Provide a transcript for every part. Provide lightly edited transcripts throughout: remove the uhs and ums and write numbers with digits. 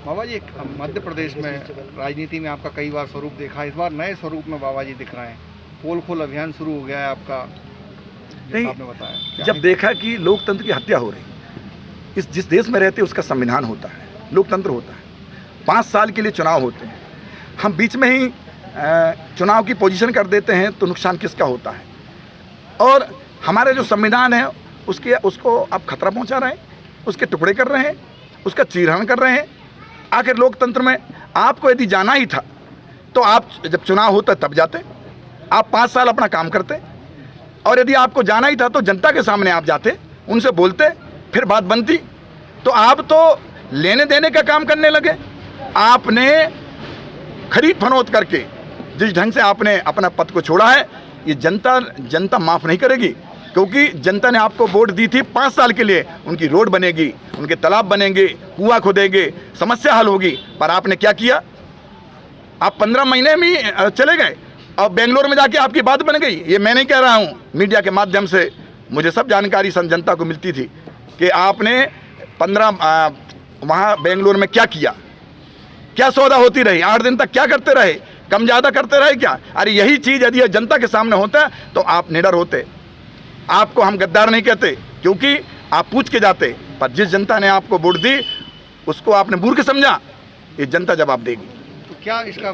बाबा जी, मध्य प्रदेश में राजनीति में आपका कई बार स्वरूप देखा है, इस बार नए स्वरूप में बाबा जी दिख रहे हैं। पोल खोल अभियान शुरू हो गया है आपका, नहीं, आपने बताया। जब देखा कि लोकतंत्र की हत्या हो रही, इस जिस देश में रहते उसका संविधान होता है, लोकतंत्र होता है, 5 साल के लिए चुनाव होते हैं, हम बीच में ही चुनाव की पोजीशन कर देते हैं तो नुकसान किसका होता है। और हमारे जो संविधान है उसको आप खतरा पहुंचा रहे हैं, उसके टुकड़े कर रहे हैं, उसका चीरहरण कर रहे हैं। आखिर लोकतंत्र में आपको यदि जाना ही था तो आप जब चुनाव होता तब जाते, आप 5 साल अपना काम करते, और यदि आपको जाना ही था तो जनता के सामने आप जाते, उनसे बोलते, फिर बात बनती। तो आप तो लेने देने का काम करने लगे। आपने खरीद फरोख्त करके जिस ढंग से आपने अपना पद को छोड़ा है, ये जनता माफ़ नहीं करेगी, क्योंकि जनता ने आपको वोट दी थी 5 साल के लिए। उनकी रोड बनेगी, उनके तालाब बनेंगे, कुआं खोदेंगे, समस्या हल होगी। पर आपने क्या किया? आप 15 महीने में चले गए और बेंगलोर में जाके आपकी बात बन गई। ये मैं नहीं कह रहा हूँ, मीडिया के माध्यम से मुझे सब जानकारी जनता को मिलती थी कि आपने 15 वहाँ बेंगलोर में क्या किया, क्या सौदा होती रही, 8 दिन तक क्या करते रहे, कम ज़्यादा करते रहे क्या? अरे यही चीज़ यदि जनता के सामने होता तो आप निडर होते। आपको हम गद्दार नहीं कहते, क्योंकि आप पूछ के जाते। पर जिस जनता ने आपको वोट दी उसको आपने मूर्ख समझा, ये जनता जवाब देगी। तो क्या इसका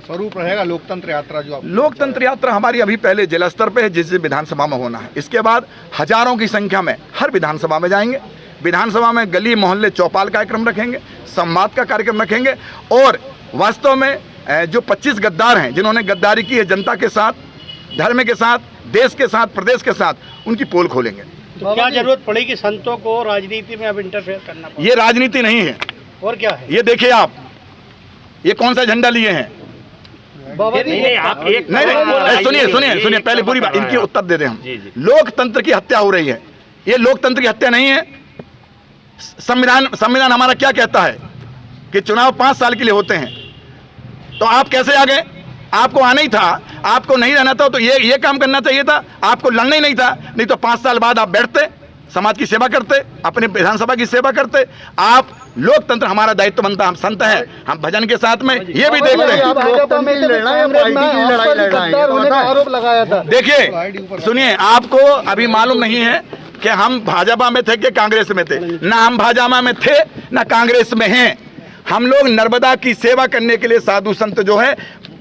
स्वरूप रहेगा लोकतंत्र यात्रा? जो लोकतंत्र यात्रा हमारी अभी पहले जिला स्तर पे है, जिस विधानसभा में होना है। इसके बाद हजारों की संख्या में हर विधानसभा में जाएंगे। विधानसभा में गली मोहल्ले चौपाल कार्यक्रम रखेंगे, संवाद का कार्यक्रम रखेंगे। और वास्तव में जो 25 गद्दार हैं, जिन्होंने गद्दारी की है जनता के साथ, धर्म के साथ, देश के साथ, प्रदेश के साथ, उनकी पोल खोलेंगे। तो क्या जरूरत पड़ेगी संतों को राजनीति में अब इंटरफेयर करना पड़ेगा? ये राजनीति नहीं है। और क्या है? ये देखिए आप, ये कौन सा झंडा लिए हैं? नहीं, आप एक सुनिए पहले पूरी बात, इनकी उत्तर दे दें हम। लोकतंत्र की हत्या हो रही है, ये लोकतंत्र की हत्या नहीं है। संविधान हमारा क्या कहता है कि चुनाव 5 साल के लिए होते हैं। तो आप कैसे आ गए? आपको आना ही था, आपको नहीं रहना था तो ये काम करना चाहिए था, आपको लड़ना ही नहीं था। नहीं तो 5 साल बाद आप बैठते, समाज की सेवा करते, अपने विधानसभा की सेवा करते। आप लोकतंत्र हमारा दायित्व बनता, हम संत हैं, हम भजन के साथ में ये भी देखते हैं। देखिए सुनिए, आपको अभी मालूम नहीं है कि हम भाजपा में थे कि कांग्रेस में थे। ना हम भाजपा में थे ना कांग्रेस में हैं। हम लोग नर्मदा की सेवा करने के लिए साधु संत जो है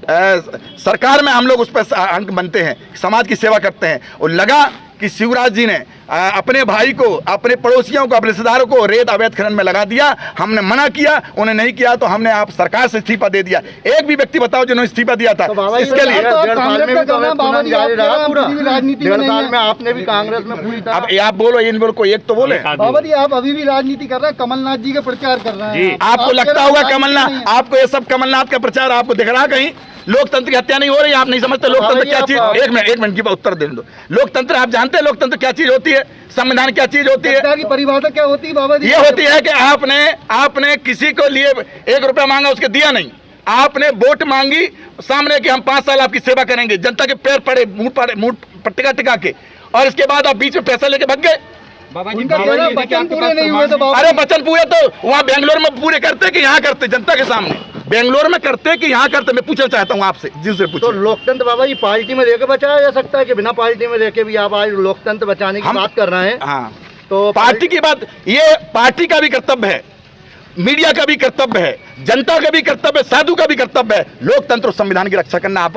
सरकार में हम लोग उस पर अंक बनते हैं, समाज की सेवा करते हैं। और लगा कि शिवराज जी ने अपने भाई को, अपने पड़ोसियों को, अपने रिश्तेदारों को रेत अवैध खनन में लगा दिया। हमने मना किया, उन्हें नहीं किया, तो हमने आप सरकार से इस्तीफा दे दिया। एक भी व्यक्ति बताओ जिन्होंने इस्तीफा दिया था इसके लिए? 1.5 साल में आपने भी कांग्रेस में पूरी तरह। अब आप बोलो, इन बोलो, कोई एक तो बोले। बाबा जी, आप अभी भी राजनीति कर रहे हैं, कमलनाथ जी का प्रचार कर रहे हैं। आपको लगता होगा कमलनाथ, आपको ये सब कमलनाथ का प्रचार आपको दिख रहा कहीं? लोकतंत्र की हत्या नहीं हो रही, आप नहीं समझते लोकतंत्र क्या चीज? एक मिनट की उत्तर दे दो। लोकतंत्र आप जानते हैं लोकतंत्र क्या चीज होती है? संविधान क्या चीज होती है? की परिभाषा क्या होती है बाबा जी? ये होती है कि आपने किसी को लिए 1 रुपया मांगा, उसके दिया नहीं। आपने वोट मांगी सामने कि हम 5 साल आपकी सेवा करेंगे, जनता के पैर पड़े, मुंह पर टिका के, और इसके बाद आप बीच में पैसा लेके भाग गए। वचन पूरे नहीं हुए तो अरे वचन पूरे तो वहाँ बेंगलोर में पूरे करते कि यहाँ करते? जनता के सामने बेंगलोर में करते कि यहाँ करते? मैं पूछना चाहता हूँ आपसे, जिससे पूछो। तो लोकतंत्र बाबा जी पार्टी में लेके बचाया जा सकता है कि बिना पार्टी में लेके भी आप आज लोकतंत्र बचाने की बात कर रहे हैं? हाँ, तो पार्टी की बात, ये पार्टी का भी कर्तव्य है, मीडिया का भी कर्तव्य है, जनता का भी कर्तव्य है, साधु का भी कर्तव्य है। लोकतंत्र और संविधान की रक्षा करना। आप